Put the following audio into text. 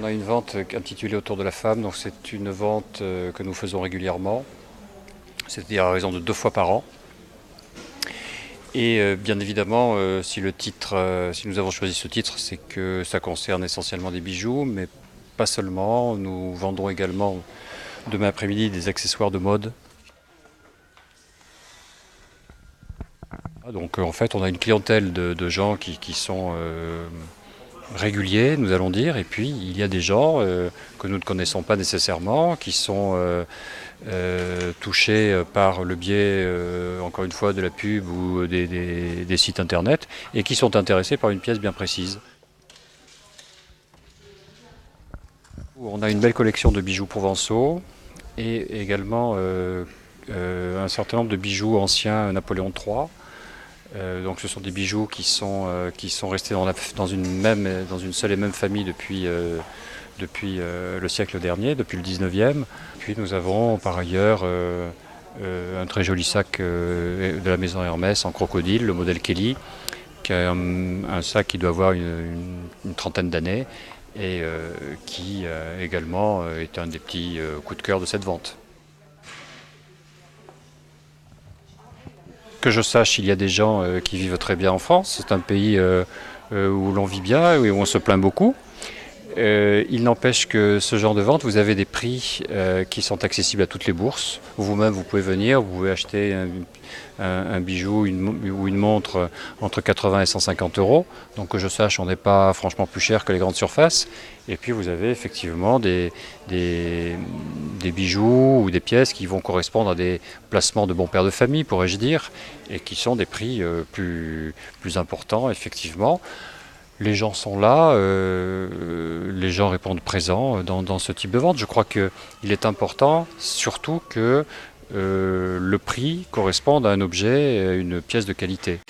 On a une vente intitulée Autour de la femme, donc c'est une vente que nous faisons régulièrement, c'est-à-dire à raison de 2 fois par an. Et bien évidemment, si nous avons choisi ce titre, c'est que ça concerne essentiellement des bijoux, mais pas seulement. Nous vendons également demain après-midi des accessoires de mode. Donc en fait, on a une clientèle de gens qui sont réguliers, nous allons dire, et puis il y a des gens que nous ne connaissons pas nécessairement, qui sont touchés par le biais, encore une fois, de la pub ou des sites internet, et qui sont intéressés par une pièce bien précise. On a une belle collection de bijoux provençaux et également un certain nombre de bijoux anciens Napoléon III. Donc ce sont des bijoux qui sont restés dans une seule et même famille depuis le siècle dernier, depuis le 19e. Puis nous avons par ailleurs un très joli sac de la maison Hermès en crocodile, le modèle Kelly, qui est un sac qui doit avoir une trentaine d'années et qui également est un des petits coups de cœur de cette vente. Que je sache, il y a des gens qui vivent très bien en France. C'est un pays où l'on vit bien et où on se plaint beaucoup. Il n'empêche que ce genre de vente, vous avez des prix qui sont accessibles à toutes les bourses. Vous-même, vous pouvez venir, vous pouvez acheter un bijou ou une montre entre 80 et 150 euros. Donc que je sache, on n'est pas franchement plus cher que les grandes surfaces. Et puis vous avez effectivement des bijoux ou des pièces qui vont correspondre à des placements de bons pères de famille, pourrais-je dire, et qui sont des prix plus importants, effectivement. Les gens sont là, les gens répondent présents dans ce type de vente. Je crois qu'il est important surtout que le prix corresponde à un objet, une pièce de qualité.